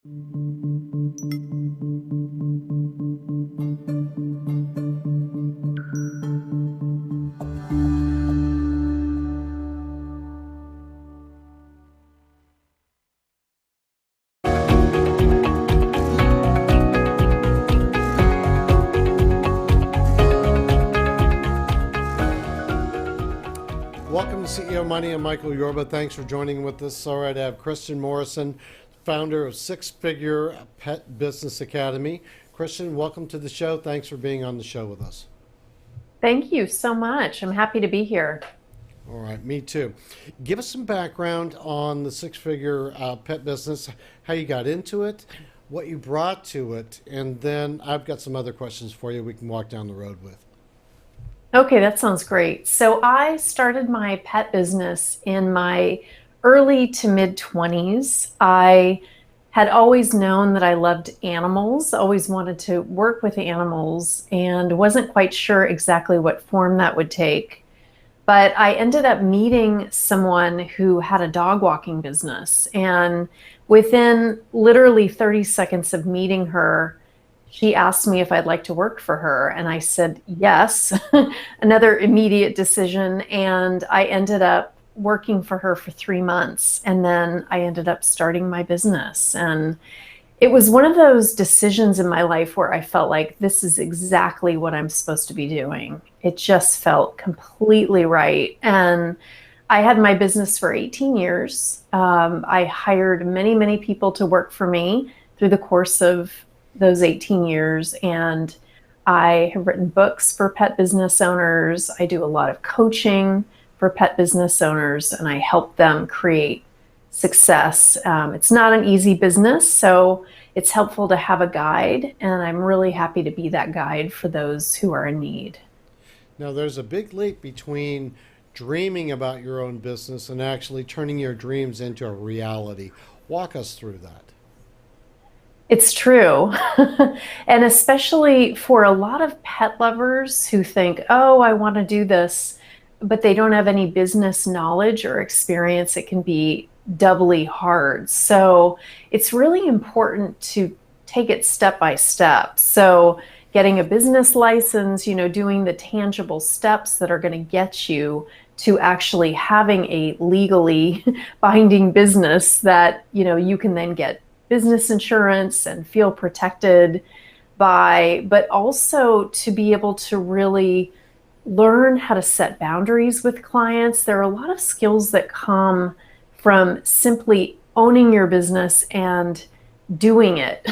Welcome to CEO Money. I'm Michael Yorba. Thanks for joining with us. All right, I have Kristin Morrison, founder of Six Figure Pet Business Academy. Kristin, welcome to the show. Thanks for being on the show with us. Thank you so much. I'm happy to be here. All right, me too. Give us some background on the Six Figure Pet business, how you got into it, what you brought to it, and then I've got some other questions for you we can walk down the road with. Okay, that sounds great. So I started my pet business in my early to mid 20s. I had always known that I loved animals, always wanted to work with animals, and wasn't quite sure exactly what form that would take. But I ended up meeting someone who had a dog walking business. And within literally 30 seconds of meeting her, she asked me if I'd like to work for her. And I said, yes, another immediate decision. And I ended up working for her for 3 months. And then I ended up starting my business. And it was one of those decisions in my life where I felt like this is exactly what I'm supposed to be doing. It just felt completely right. And I had my business for 18 years. I hired many, many people to work for me through the course of those 18 years. And I have written books for pet business owners. I do a lot of coaching for pet business owners, and I help them create success. It's not an easy business, so it's helpful to have a guide, and I'm really happy to be that guide for those who are in need. Now, there's a big leap between dreaming about your own business and actually turning your dreams into a reality. Walk us through that. It's true. And especially for a lot of pet lovers who think, oh, I want to do this, but they don't have any business knowledge or experience, it can be doubly hard. So it's really important to take it step by step. So getting a business license, doing the tangible steps that are going to get you to actually having a legally binding business that, you can then get business insurance and feel protected by, but also to be able to really learn how to set boundaries with clients. There are a lot of skills that come from simply owning your business and doing it.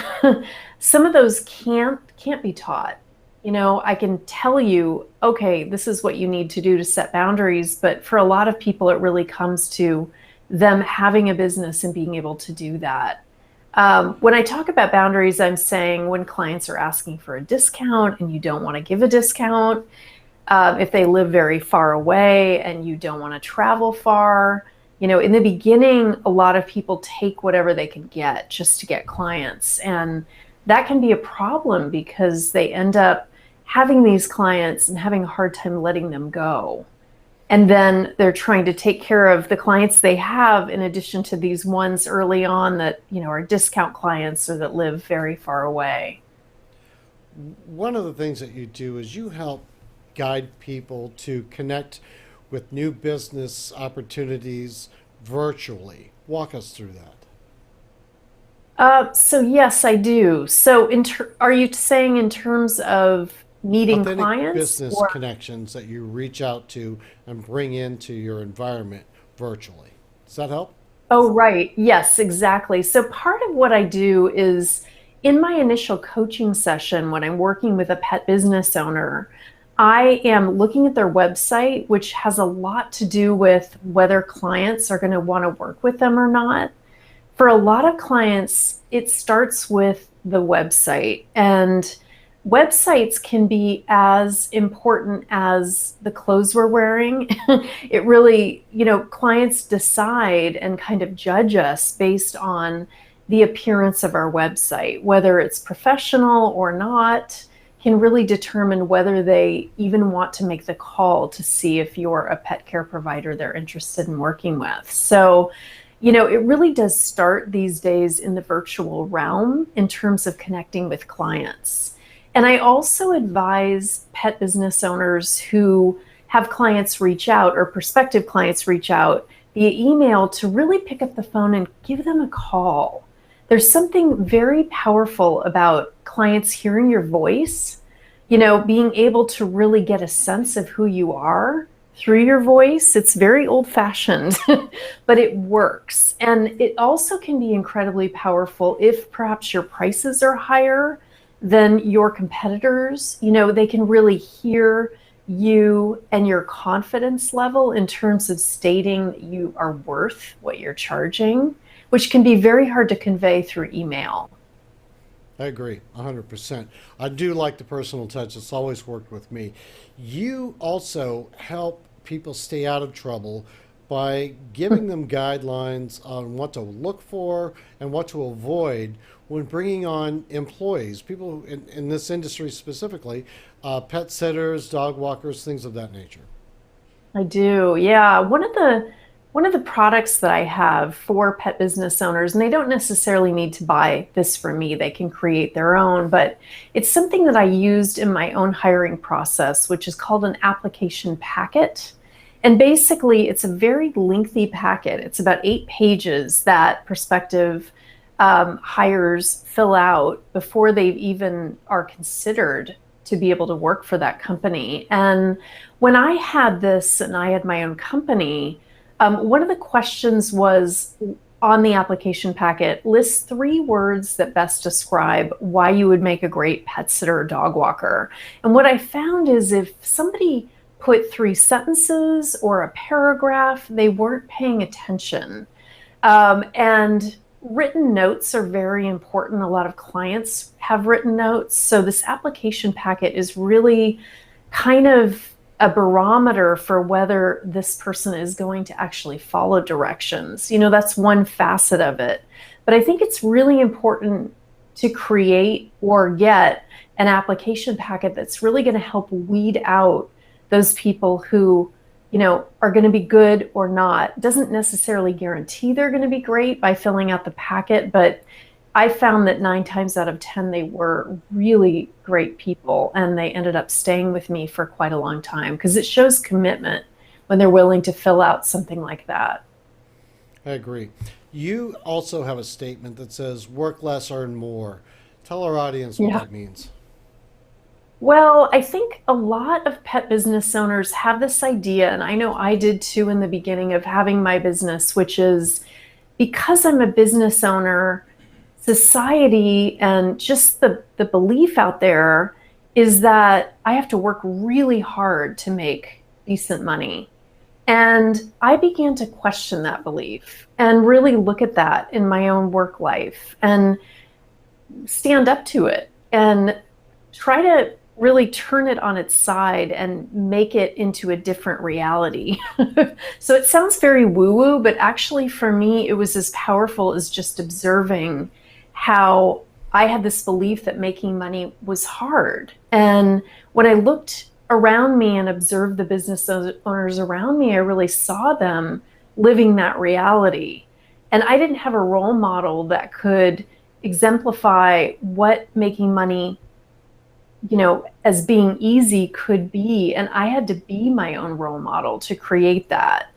Some of those can't be taught. I can tell you, okay, this is what you need to do to set boundaries, but for a lot of people, it really comes to them having a business and being able to do that. When I talk about boundaries, I'm saying when clients are asking for a discount and you don't want to give a discount, if they live very far away and you don't want to travel far. In the beginning, a lot of people take whatever they can get just to get clients. And that can be a problem because they end up having these clients and having a hard time letting them go. And then they're trying to take care of the clients they have in addition to these ones early on that, are discount clients or that live very far away. One of the things that you do is you help guide people to connect with new business opportunities virtually. Walk us through that. So yes, I do. So are you saying in terms of meeting Authentic clients? business connections that you reach out to and bring into your environment virtually. Does that help? Oh, right. Yes, exactly. So part of what I do is in my initial coaching session, when I'm working with a pet business owner, I am looking at their website, which has a lot to do with whether clients are going to want to work with them or not. For a lot of clients, it starts with the website, and websites can be as important as the clothes we're wearing. It really, clients decide and kind of judge us based on the appearance of our website, whether it's professional or not, can really determine whether they even want to make the call to see if you're a pet care provider they're interested in working with. So It really does start these days in the virtual realm in terms of connecting with clients. And I also advise pet business owners who have clients reach out or prospective clients reach out via email to really pick up the phone and give them a call. There's something very powerful about clients hearing your voice, being able to really get a sense of who you are through your voice. It's very old-fashioned, but it works. And it also can be incredibly powerful if perhaps your prices are higher than your competitors. They can really hear you and your confidence level in terms of stating that you are worth what you're charging, which can be very hard to convey through email. I agree, 100%. I do like the personal touch. It's always worked with me. You also help people stay out of trouble by giving them guidelines on what to look for and what to avoid when bringing on employees, people in this industry specifically, pet sitters, dog walkers, things of that nature. I do. Yeah. One of the products that I have for pet business owners, and they don't necessarily need to buy this from me, they can create their own, but it's something that I used in my own hiring process, which is called an application packet. And basically, it's a very lengthy packet. It's about 8 pages that prospective hires fill out before they even are considered to be able to work for that company. And when I had this and I had my own company, one of the questions was on the application packet, list 3 words that best describe why you would make a great pet sitter or dog walker. And what I found is if somebody put 3 sentences or a paragraph, they weren't paying attention. And written notes are very important. A lot of clients have written notes. So this application packet is really kind of a barometer for whether this person is going to actually follow directions. That's one facet of it. But I think it's really important to create or get an application packet that's really going to help weed out those people who are going to be good or not. Doesn't necessarily guarantee they're going to be great by filling out the packet, but I found that 9 times out of 10, they were really great people, and they ended up staying with me for quite a long time because it shows commitment when they're willing to fill out something like that. I agree. You also have a statement that says work less, earn more. Tell our audience what Yeah. that means. Well, I think a lot of pet business owners have this idea, and I know I did too in the beginning of having my business, which is because I'm a business owner, society and just the belief out there is that I have to work really hard to make decent money. And I began to question that belief and really look at that in my own work life and stand up to it and try to really turn it on its side and make it into a different reality. So it sounds very woo-woo, but actually for me, it was as powerful as just observing how I had this belief that making money was hard. And when I looked around me and observed the business owners around me, I really saw them living that reality. And I didn't have a role model that could exemplify what making money as being easy could be. And I had to be my own role model to create that.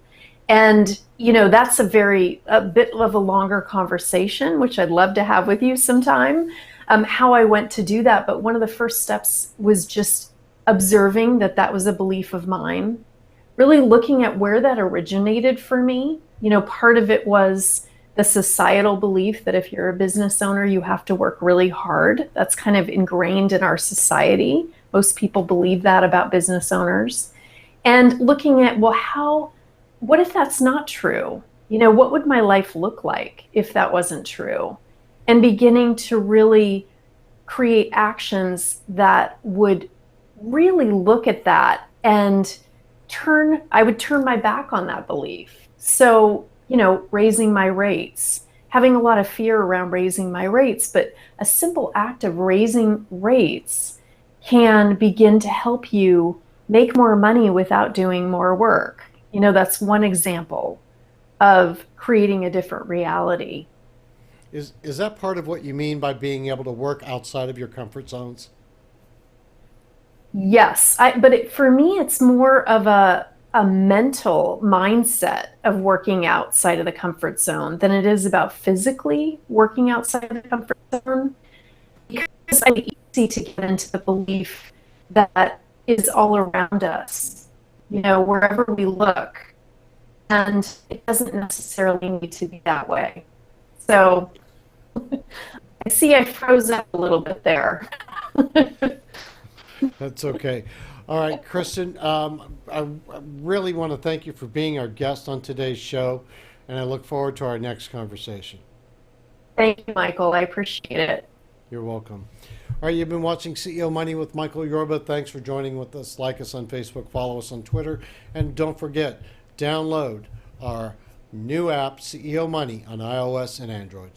And, that's a bit of a longer conversation, which I'd love to have with you sometime, how I went to do that. But one of the first steps was just observing that that was a belief of mine, really looking at where that originated for me. Part of it was the societal belief that if you're a business owner, you have to work really hard. That's kind of ingrained in our society. Most people believe that about business owners. And looking at, well, what if that's not true? What would my life look like if that wasn't true? And beginning to really create actions that would really look at that and I would turn my back on that belief. So, raising my rates, having a lot of fear around raising my rates, but a simple act of raising rates can begin to help you make more money without doing more work. That's one example of creating a different reality. Is that part of what you mean by being able to work outside of your comfort zones? Yes, for me, it's more of a mental mindset of working outside of the comfort zone than it is about physically working outside of the comfort zone. Because it's easy to get into the belief that is all around us, wherever we look. And it doesn't necessarily need to be that way. So I see I froze up a little bit there. That's okay. All right, Kristin, I really want to thank you for being our guest on today's show, and I look forward to our next conversation. Thank you, Michael. I appreciate it. You're welcome. All right, you've been watching CEO Money with Michael Yorba. Thanks for joining with us. Like us on Facebook, follow us on Twitter, and don't forget, download our new app, CEO Money, on iOS and Android.